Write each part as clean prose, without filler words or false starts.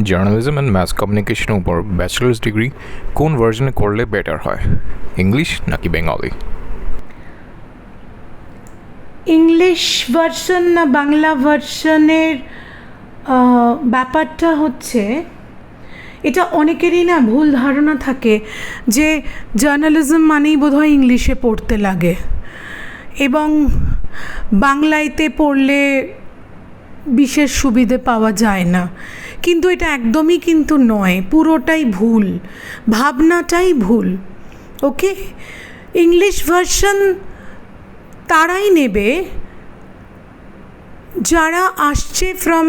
Journalism and mass কমিউনিকেশনের উপর bachelors degree কোন ভার্জনে করলে বেটার হয়, ইংলিশ নাকি বেঙ্গলি? ইংলিশ ভার্সন না বাংলা ভার্সনের ব্যাপারটা হচ্ছে, এটা অনেকেরই না ভুল ধারণা থাকে যে জার্নালিজম মানেই বোধহয় ইংলিশে পড়তে লাগে এবং বাংলাইতে পড়লে বিশেষ সুবিধে পাওয়া যায় না। কিন্তু এটা একদমই কিন্তু নয়, পুরোটাই ভুল, ভাবনাটাই ভুল। ওকে, ইংলিশ ভার্সন তারাই নেবে যারা আসছে ফ্রম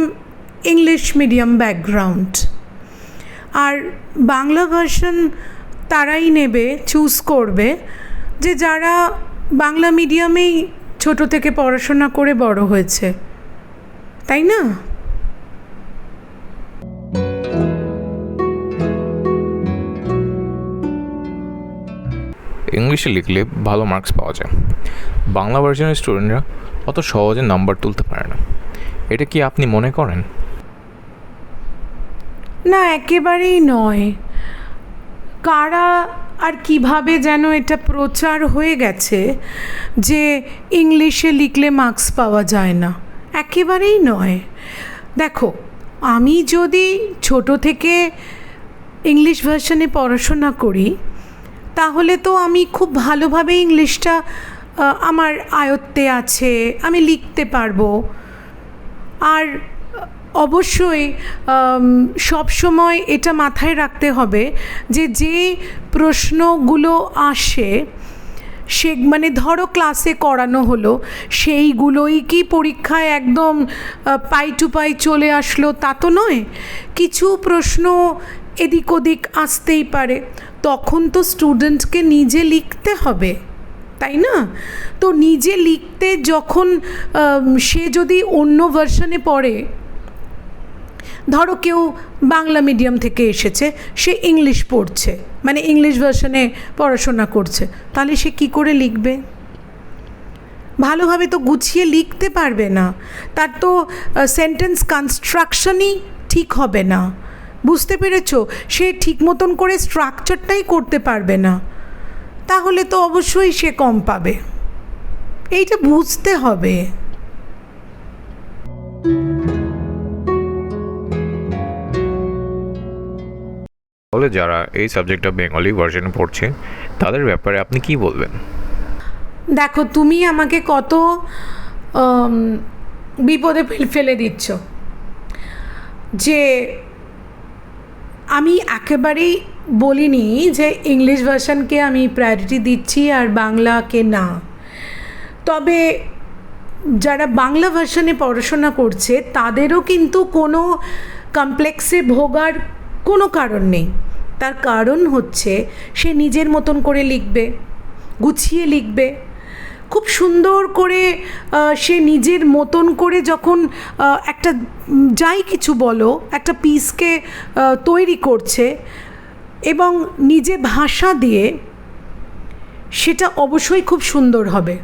ইংলিশ মিডিয়াম ব্যাকগ্রাউন্ড, আর বাংলা ভার্সন তারাই নেবে, চুজ করবে যে যারা বাংলা মিডিয়ামেই ছোট থেকে পড়াশোনা করে বড় হয়েছে, তাই না? ইংলিশে লিখলে ভালো মার্কস পাওয়া যায়, বাংলা ভার্সনের স্টুডেন্টরা অত সহজে নাম্বার তুলতে পারে না, এটা কি আপনি মনে করেন? না, একেবারেই নয়। কারা আর কিভাবে যেন এটা প্রচার হয়ে গেছে যে ইংলিশে লিখলে মার্কস পাওয়া যায় না, একেবারেই নয়। দেখো, আমি যদি ছোট থেকে ইংলিশ ভার্সনে পড়াশোনা করি তাহলে তো আমি খুব ভালোভাবে ইংলিশটা আমার আয়ত্তে আছে, আমি লিখতে পারবো। আর অবশ্যই সব সময় এটা মাথায় রাখতে হবে যে যে প্রশ্নগুলো আসে সে মানে ধরো ক্লাসে করানো হলো, সেইগুলোই কি পরীক্ষায় একদম পাই টু পাই চলে আসলো তা তো নয়। কিছু প্রশ্ন এদিক ওদিক আসতেই পারে, তখন তো স্টুডেন্টকে নিজে লিখতে হবে, তাই না? তো নিজে লিখতে যখন সে যদি অন্য ভার্সনে পড়ে, ধরো কেউ বাংলা মিডিয়াম থেকে এসেছে, সে ইংলিশ পড়ছে, মানে ইংলিশ ভার্সনে পড়াশোনা করছে, তাহলে সে কি করে লিখবে? ভালোভাবে তো গুছিয়ে লিখতে পারবে না, তার তো সেন্টেন্স কনস্ট্রাকশনই ঠিক হবে না। বুঝতে পেরেছো? সে ঠিক মতন করে স্ট্রাকচারটাই করতে পারবে না, তাহলে তো অবশ্যই সে কম পাবে। এইটা বুঝতে হবে। তাহলে যারা এই সাবজেক্টটা বেঙ্গলি ভার্সনে পড়ছে তাদের ব্যাপারে আপনি কি বলবেন? দেখো, তুমি আমাকে কত বিপদে ফেলে দিচ্ছ যে আমি একেবারেই বলিনি যে ইংলিশ ভার্সনকে আমি প্রায়োরিটি দিচ্ছি আর বাংলাকে না। তবে যারা বাংলা ভার্সনে পড়াশোনা করছে তাদেরও কিন্তু কোনো কমপ্লেক্সে ভোগার কোনো কারণ নেই। তার কারণ হচ্ছে সে নিজের মতন করে লিখবে, গুছিয়ে লিখবে, খুব সুন্দর করে সে নিজের মতন করে যখন একটা যাই কিছু বলো একটা পিসকে তৈরি করছে এবং নিজে ভাষা দিয়ে, সেটা অবশ্যই খুব সুন্দর হবে।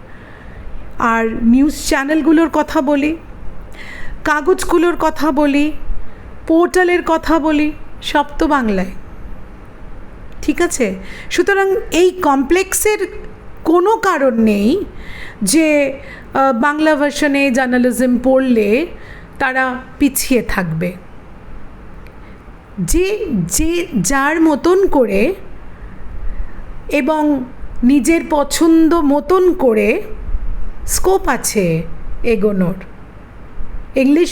আর নিউজ চ্যানেলগুলোর কথা বলি, কাগজগুলোর কথা বলি, পোর্টালের কথা বলি, সব তো বাংলায়, ঠিক আছে? সুতরাং এই কমপ্লেক্সের কোনো কারণ নেই যে বাংলা ভার্সনে জার্নালিজম পড়লে তারা পিছিয়ে থাকবে। যে যে যার মতন করে এবং নিজের পছন্দ মতন করে স্কোপ আছে এগোনোর। ইংলিশ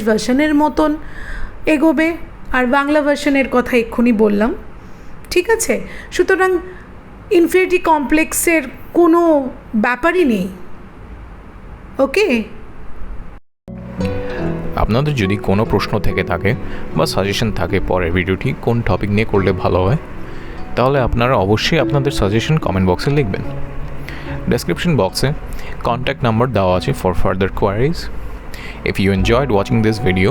ভার্সনের মতন এগোবে, আর বাংলা ভার্সনের কথা এক্ষুনি বললাম, ঠিক আছে? সুতরাং ইনফিনিটি কমপ্লেক্সের কোনো ব্যাপারই নেই। ওকে, আপনাদের যদি কোনো প্রশ্ন থেকে থাকে বা সাজেশন থাকে পরের ভিডিওটি কোন টপিক নিয়ে করলে ভালো হয়, তাহলে আপনারা অবশ্যই আপনাদের সাজেশন কমেন্ট বক্সে লিখবেন। ডেসক্রিপশন বক্সে কন্ট্যাক্ট নাম্বার দেওয়া আছে for further queries. If you enjoyed watching this video,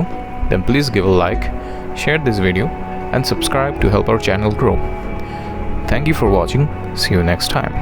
then please give a like, share this video and subscribe to help our channel grow. Thank you for watching. See you next time.